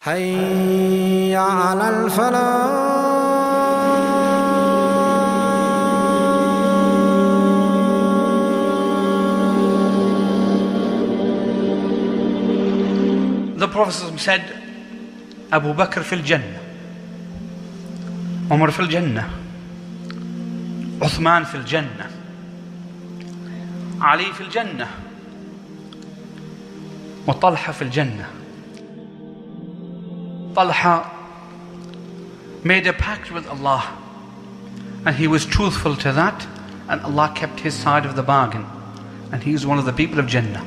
حي على الفلاح. The Prophet said, Abu Bakr fil Jannah, Omar fil Jannah, Uthman fil Jannah, Ali fil Jannah, wa Talha fil Jannah. Talha made a pact with Allah and he was truthful to that, and Allah kept his side of the bargain, and he is one of the people of Jannah.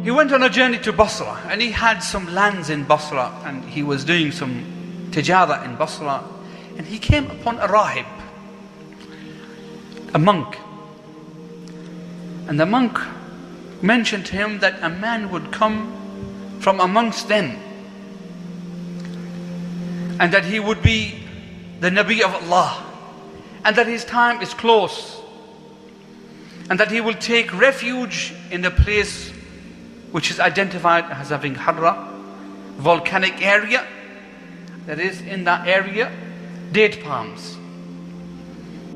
He went on a journey to Basra and he had some lands in Basra and he was doing some tijara in Basra, and he came upon a rahib, a monk, and the monk mentioned to him that a man would come from amongst them and that he would be the Nabi of Allah, and that his time is close, and that he will take refuge in the place which is identified as having Harra, volcanic area. That is, in that area, date palms.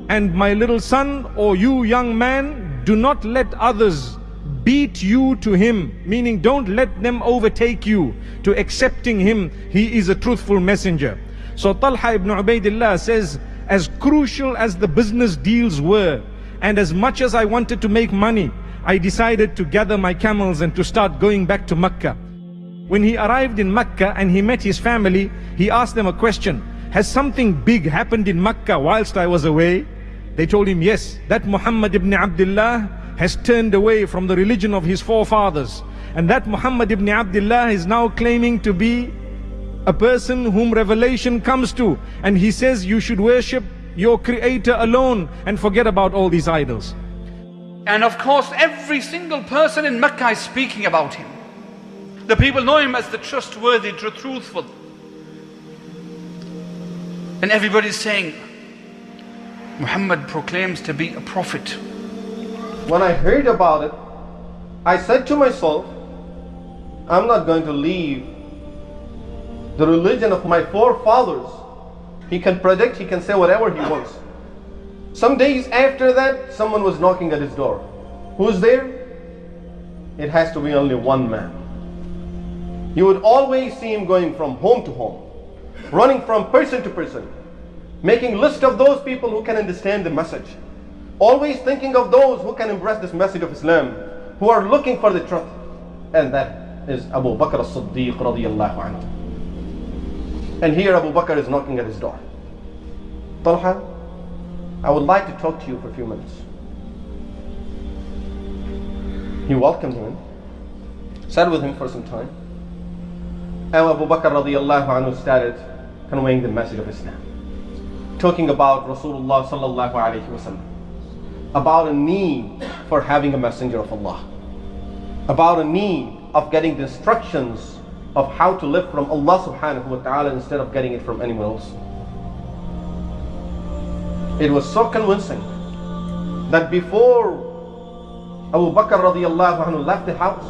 And my little son, or you young man, do not let others beat you to him, meaning don't let them overtake you to accepting him. He is a truthful messenger. So Talha ibn Ubaidullah says, as crucial as the business deals were, and as much as I wanted to make money, I decided to gather my camels and to start going back to Mecca. When he arrived in Mecca and he met his family, he asked them a question: has something big happened in Mecca whilst I was away? They told him, yes, that Muhammad ibn Abdullah has turned away from the religion of his forefathers, and that Muhammad ibn Abdullah is now claiming to be a person whom revelation comes to, and he says you should worship your creator alone and forget about all these idols. And of course every single person in Mecca is speaking about him. The people know him as the trustworthy, truthful, and everybody is saying Muhammad proclaims to be a prophet. When I heard about it, I said to myself, I'm not going to leave the religion of my forefathers. He can predict, he can say whatever he wants. Some days after that, someone was knocking at his door. Who's there? It has to be only one man. You would always see him going from home to home, running from person to person, making list of those people who can understand the message, always thinking of those who can embrace this message of Islam, who are looking for the truth. And that is Abu Bakr as-Siddiq radiyallahu anhu. And here Abu Bakr is knocking at his door. Talha, I would like to talk to you for a few minutes. He welcomed him in, sat with him for some time, and Abu Bakr radiyallahu anhu started conveying the message of Islam, talking about Rasulullah sallallahu alayhi wasallam, about a need for having a messenger of Allah, about a need of getting the instructions of how to live from Allah subhanahu wa ta'ala instead of getting it from anyone else. It was so convincing that before Abu Bakr radiyallahu anhu left the house,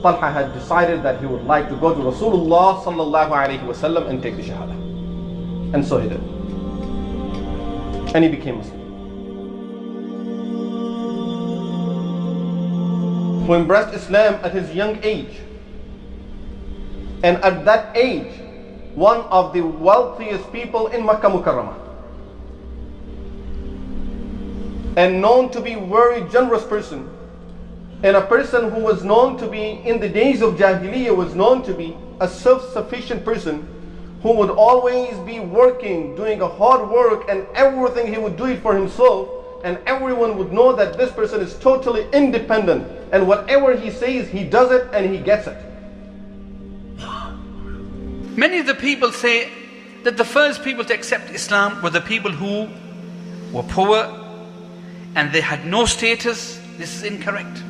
Talha had decided that he would like to go to Rasulullah sallallahu alayhi wasallam and take the shahada. And so he did. And he became Muslim, who embraced Islam at his young age. And at that age, one of the wealthiest people in Makkah Mukarramah, and known to be a very generous person, and a person who was known to be, in the days of Jahiliyyah, was known to be a self-sufficient person who would always be working, doing a hard work, and everything he would do it for himself, and everyone would know that this person is totally independent, and whatever he says, he does it and he gets it. Many of the people say that the first people to accept Islam were the people who were poor and they had no status. This is incorrect.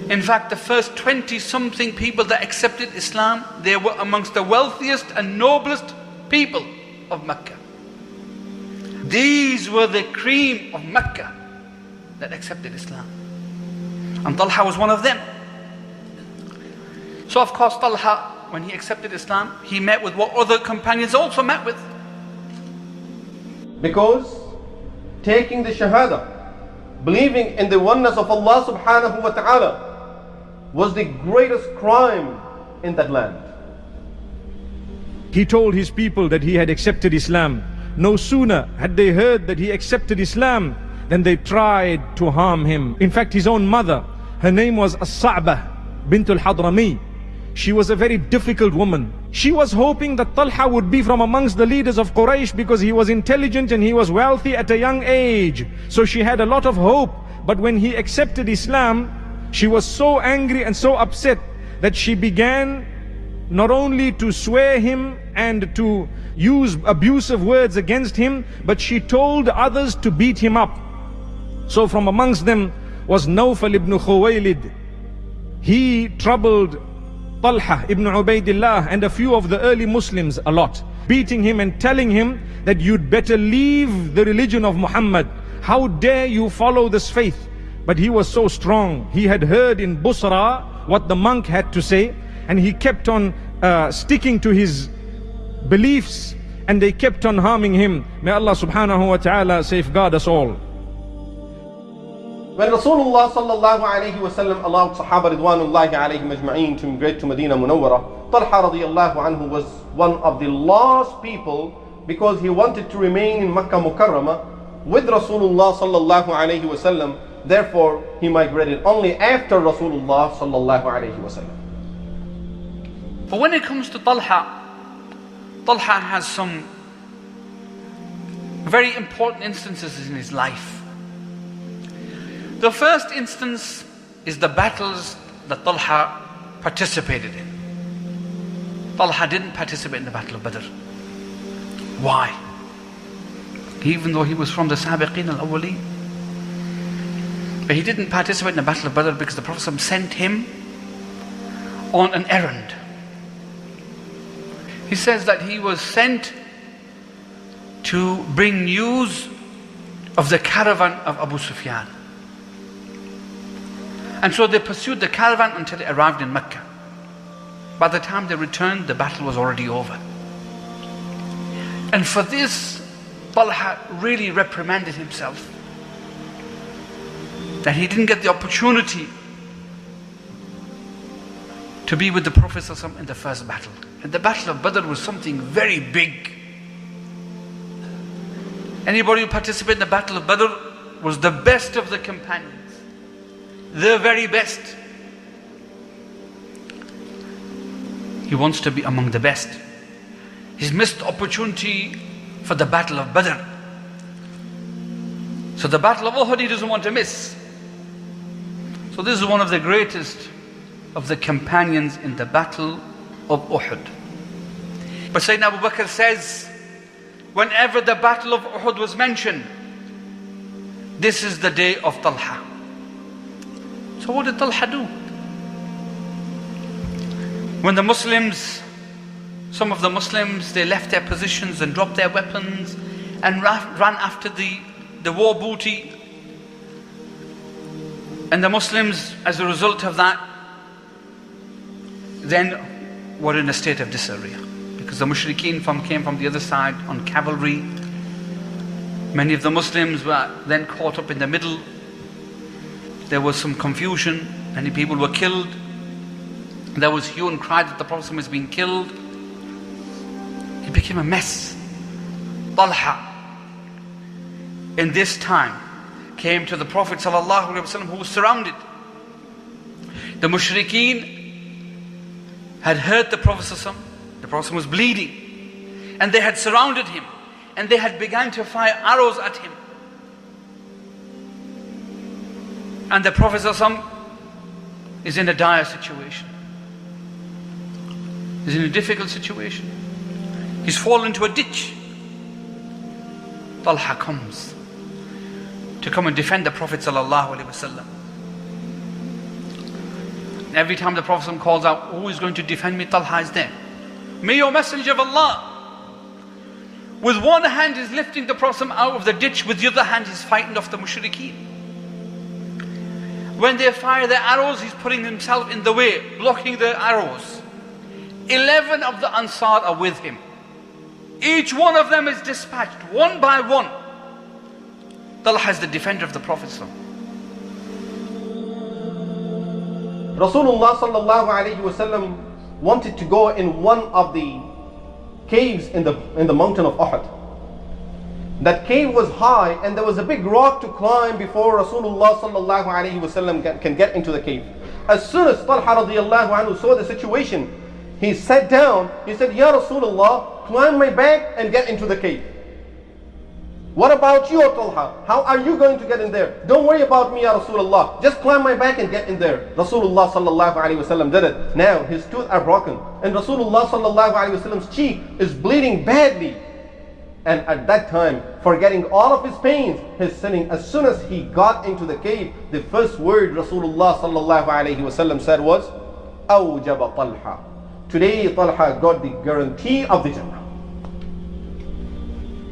In fact, the first 20-something people that accepted Islam, they were amongst the wealthiest and noblest people of Mecca. These were the cream of Mecca that accepted Islam. And Talha was one of them. So of course Talha, when he accepted Islam, he met with what other companions also met with. Because taking the Shahada, believing in the oneness of Allah subhanahu wa ta'ala, was the greatest crime in that land. He told his people that he had accepted Islam. No sooner had they heard that he accepted Islam than they tried to harm him. In fact, his own mother, her name was As-Sa'bah bint al-Hadrami. She was a very difficult woman. She was hoping that Talha would be from amongst the leaders of Quraysh because he was intelligent and he was wealthy at a young age. So she had a lot of hope. But when he accepted Islam, she was so angry and so upset that she began not only to swear him and to use abusive words against him, but she told others to beat him up. So from amongst them was Nawfal ibn Khuwaylid. He troubled Talha ibn Ubaidullah and a few of the early Muslims a lot, beating him and telling him that you'd better leave the religion of Muhammad. How dare you follow this faith? But he was so strong. He had heard in Busra what the monk had to say, and he kept on sticking to his beliefs, and they kept on harming him. May Allah subhanahu wa ta'ala safeguard us all. When Rasulullah sallallahu alayhi wa sallam allowed Sahaba ridwanullahi alayhim ajma'een to migrate to Medina Munawwara, Talha radiyallahu anhu was one of the last people, because he wanted to remain in Makkah Mukarramah with Rasulullah sallallahu alayhi wa sallam. Therefore, he migrated only after Rasulullah sallallahu alayhi wa sallam. But when it comes to Talha, Talha has some very important instances in his life. The first instance is the battles that Talha participated in. Talha didn't participate in the Battle of Badr. Why? Even though he was from the Sabiqeen al-Awwaleen. But he didn't participate in the Battle of Badr because the Prophet sent him on an errand. He says that he was sent to bring news of the caravan of Abu Sufyan. And so they pursued the caravan until they arrived in Mecca. By the time they returned, the battle was already over. And for this, Talha really reprimanded himself that he didn't get the opportunity to be with the Prophet ﷺ in the first battle. And the Battle of Badr was something very big. Anybody who participated in the Battle of Badr was the best of the companions. The very best. He wants to be among the best. He's missed the opportunity for the Battle of Badr. So the Battle of Uhud he doesn't want to miss. So this is one of the greatest of the companions in the Battle of Uhud. But Sayyidina Abu Bakr says, whenever the Battle of Uhud was mentioned, this is the day of Talha. So what did Talha do? When the Muslims, some of the Muslims, they left their positions and dropped their weapons and ran after the war booty. And the Muslims, as a result of that, then were in a state of disarray. Because the mushrikeen came from the other side on cavalry. Many of the Muslims were then caught up in the middle. There was some confusion. Many people were killed. There was hue and cry that the Prophet was being killed. It became a mess. Talha, in this time, came to the Prophet ﷺ, who was surrounded. The mushrikeen had heard the Prophet ﷺ. The Prophet was bleeding. And they had surrounded him. And they had begun to fire arrows at him. And the Prophet ﷺ is in a dire situation. He's in a difficult situation. He's fallen into a ditch. Talha comes to come and defend the Prophet ﷺ. Every time the Prophet calls out, who is going to defend me? Talha is there. May your Messenger of Allah. With one hand he's lifting the Prophet out of the ditch, with the other hand he's fighting off the mushrikeen. When they fire their arrows, he's putting himself in the way, blocking the arrows. 11 of the Ansar are with him. Each one of them is dispatched one by one. Talha is the defender of the Prophet. Rasulullah sallallahu alayhi wasallam wanted to go in one of the caves in the mountain of Uhud. That cave was high and there was a big rock to climb before Rasulullah sallallahu alayhi wasallam can get into the cave. As soon as Talha radiallahu anhu saw the situation, he sat down, he said, Ya Rasulullah, climb my back and get into the cave. What about you, Talha? How are you going to get in there? Don't worry about me, Ya Rasulullah. Just climb my back and get in there. Rasulullah sallallahu alayhi wasallam did it. Now his tooth are broken and Rasulullah sallallahu alayhi wasallam's cheek is bleeding badly. And at that time, forgetting all of his pains, his sinning, as soon as he got into the cave, the first word Rasulullah sallallahu alayhi wasallam said was, Awjaba Talha. Today Talha got the guarantee of the Jannah.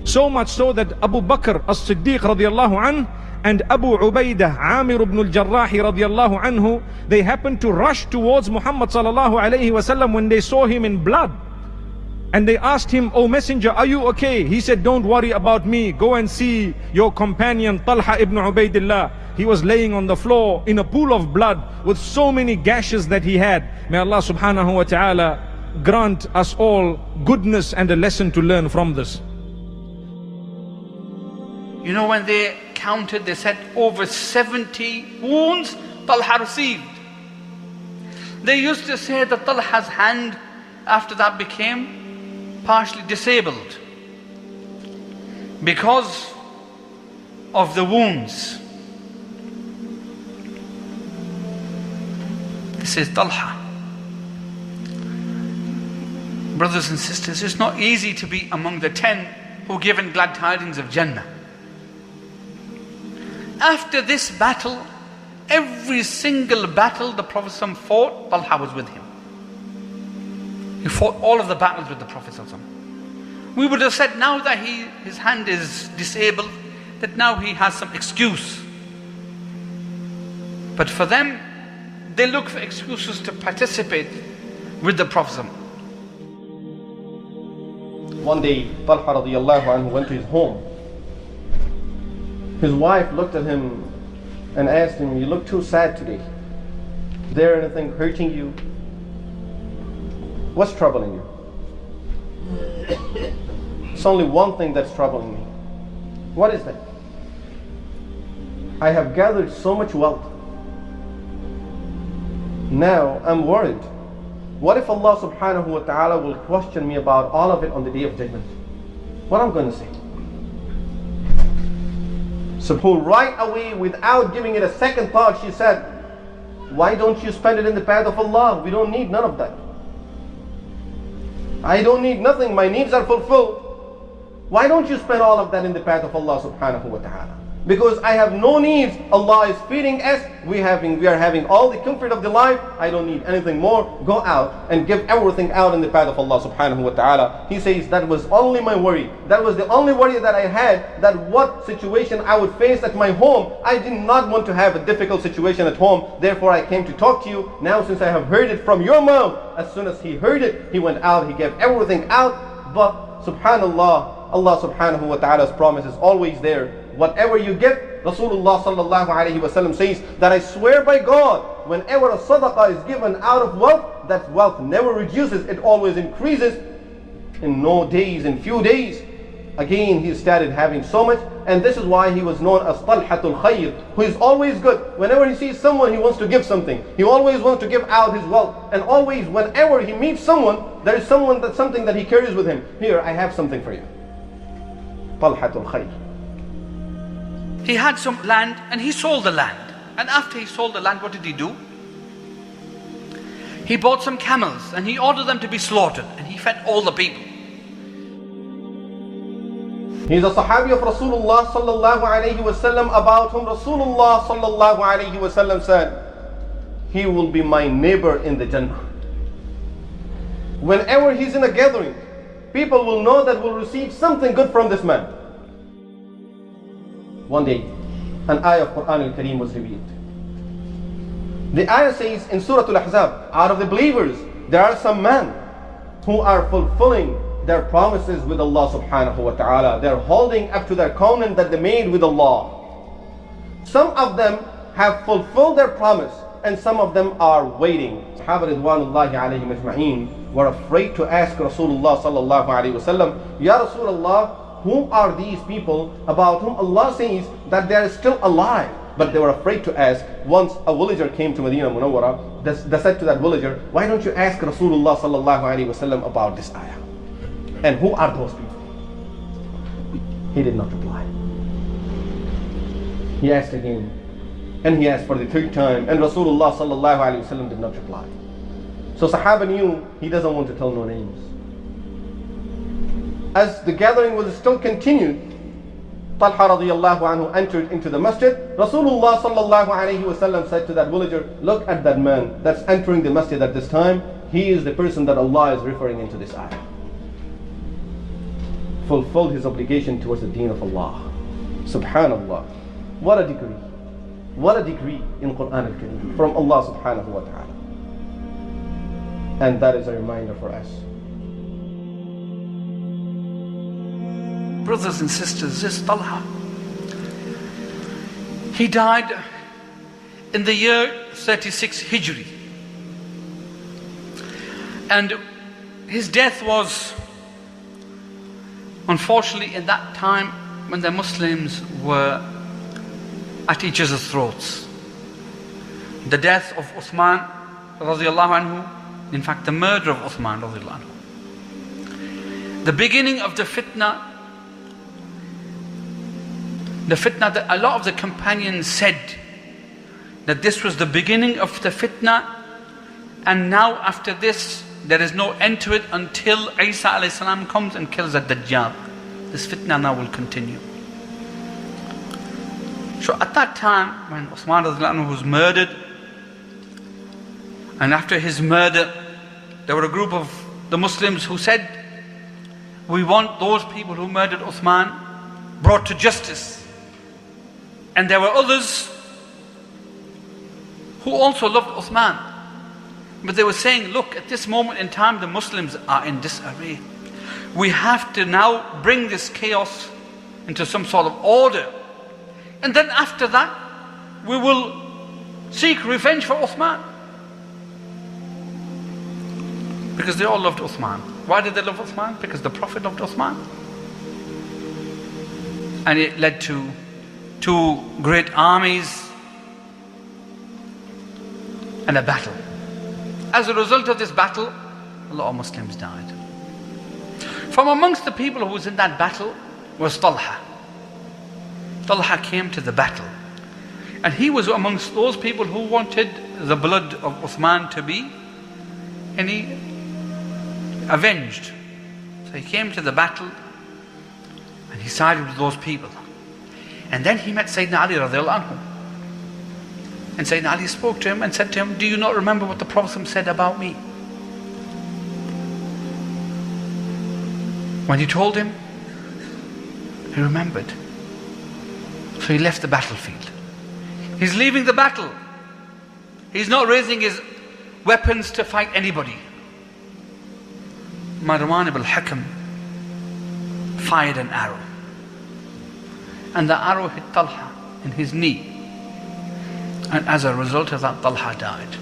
So much so that Abu Bakr as-Siddiq radiallahu anhu and Abu Ubaidah Amir ibn al-Jarrahi radiallahu anhu, they happened to rush towards Muhammad sallallahu alayhi wasallam when they saw him in blood. And they asked him, "O Messenger, are you okay?" He said, "Don't worry about me. Go and see your companion Talha ibn Ubaidullah. He was laying on the floor in a pool of blood with so many gashes that he had." May Allah subhanahu wa ta'ala grant us all goodness and a lesson to learn from this. You know, when they counted, they said over 70 wounds Talha received. They used to say that Talha's hand after that became partially disabled because of the wounds. This is Talha. Brothers and sisters, it's not easy to be among the 10 who given glad tidings of Jannah. After this battle, every single battle the Prophet fought, Talha was with him. He fought all of the battles with the Prophet. We would have said now that his hand is disabled, that now he has some excuse. But for them, they look for excuses to participate with the Prophet. One day, Talha radiallahu anhu went to his home. His wife looked at him and asked him, "You look too sad today. Is there anything hurting you? What's troubling you?" "It's only one thing that's troubling me." "What is that?" "I have gathered so much wealth. Now I'm worried. What if Allah subhanahu wa ta'ala will question me about all of it on the day of judgment? What am I going to say?" So right away, without giving it a second thought, she said, "Why don't you spend it in the path of Allah? We don't need none of that. I don't need nothing. My needs are fulfilled. Why don't you spend all of that in the path of Allah subhanahu wa ta'ala? Because I have no needs. Allah is feeding us. We are having all the comfort of the life. I don't need anything more. Go out and give everything out in the path of Allah subhanahu wa ta'ala." He says, that was only my worry. That was the only worry that I had, that what situation I would face at my home. I did not want to have a difficult situation at home. Therefore I came to talk to you. Now since I have heard it from your mouth, as soon as he heard it, he went out, he gave everything out. But subhanallah, Allah subhanahu wa ta'ala's promise is always there. Whatever you give, Rasulullah sallallahu alayhi wa sallam says that I swear by God, whenever a sadaqah is given out of wealth, that wealth never reduces, it always increases. In no days, in few days, again he started having so much, and this is why he was known as Talhatul Khayr, who is always good. Whenever he sees someone, he wants to give something. He always wants to give out his wealth, and always whenever he meets someone, there is something that he carries with him. "Here, I have something for you." Talhatul Khayr. He had some land and he sold the land. And after he sold the land, what did he do? He bought some camels and he ordered them to be slaughtered, and he fed all the people. He's a Sahabi of Rasulullah sallallahu alayhi wa sallam, about whom Rasulullah sallallahu alayhi wa sallam said, "He will be my neighbor in the Jannah." Whenever he's in a gathering, people will know that we'll receive something good from this man. One day, an ayah of Qur'an al-Kareem was revealed. The ayah says in Surah Al-Ahzab, out of the believers, there are some men who are fulfilling their promises with Allah subhanahu wa ta'ala. They're holding up to their covenant that they made with Allah. Some of them have fulfilled their promise and some of them are waiting. Sahaba ridwanullahi alayhim ajma'een were afraid to ask Rasulullah sallallahu alayhi wasallam, Ya Rasulullah, whom are these people about whom Allah says that they are still alive? But they were afraid to ask. Once a villager came to Medina Munawwara, they said to that villager, why don't you ask Rasulullah sallallahu alayhi wasallam about this ayah? And who are those people? He did not reply. He asked again, and he asked for the third time, and Rasulullah sallallahu alayhi wasallam did not reply. So Sahaba knew he doesn't want to tell no names. As the gathering was still continued, Talha radiyallahu anhu entered into the masjid. Rasulullah sallallahu alayhi wasallam said to that villager, look at that man that's entering the masjid at this time. He is the person that Allah is referring into this ayah. Fulfilled his obligation towards the deen of Allah. Subhanallah. What a degree. What a degree in Qur'an al-Kareem from Allah subhanahu wa ta'ala. And that is a reminder for us. Brothers and sisters, this Talha, he died in the year 36 Hijri. And his death was, unfortunately, in that time when the Muslims were at each other's throats. The death of Uthman radiallahu anhu, in fact the murder of Uthman radiallahu anhu. The beginning of the fitna that a lot of the companions said that this was the beginning of the fitna, and now after this there is no end to it until Isa alayhi salam comes and kills ad-Dajjal. This fitna now will continue. So at that time when Uthman radiallahu anhu was murdered, and after his murder there were a group of the Muslims who said, we want those people who murdered Uthman brought to justice. And there were others who also loved Uthman, but they were saying, look, at this moment in time the Muslims are in disarray. We have to now bring this chaos into some sort of order, and then after that we will seek revenge for Uthman. Because they all loved Uthman. Why did they love Uthman? Because the Prophet loved Uthman. And it led to two great armies and a battle. As a result of this battle, a lot of Muslims died. From amongst the people who was in that battle was Talha. Talha came to the battle, and he was amongst those people who wanted the blood of Uthman to be avenged. So he came to the battle and he sided with those people. And then he met Sayyidina Ali radiallahu anhu. And Sayyidina Ali spoke to him and said to him, do you not remember what the Prophet said about me? When he told him, he remembered. So he left the battlefield. He's leaving the battle. He's not raising his weapons to fight anybody. Marwan ibn al-Hakam fired an arrow, and the arrow hit Talha in his knee, and as a result of that Talha died.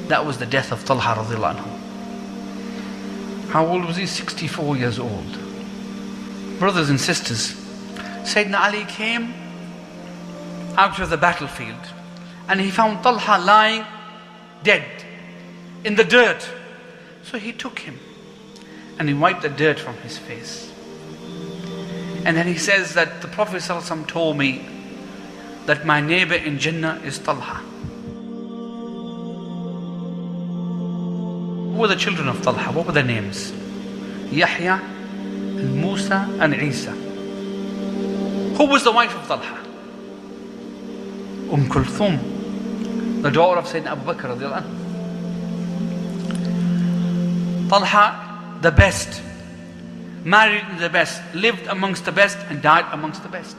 That was the death of Talha radiallahu anhu. How old was he? 64 years old. Brothers and sisters, Sayyidina Ali came out of the battlefield and he found Talha lying dead in the dirt. So he took him and he wiped the dirt from his face. And then he says that the Prophet ﷺ told me that my neighbor in Jannah is Talha. Who were the children of Talha? What were their names? Yahya and Musa and Isa. Who was the wife of Talha? Kulthum, the daughter of Sayyidina Abu Bakr radiallahu anhu. Talha, the best, married the best, lived amongst the best and died amongst the best.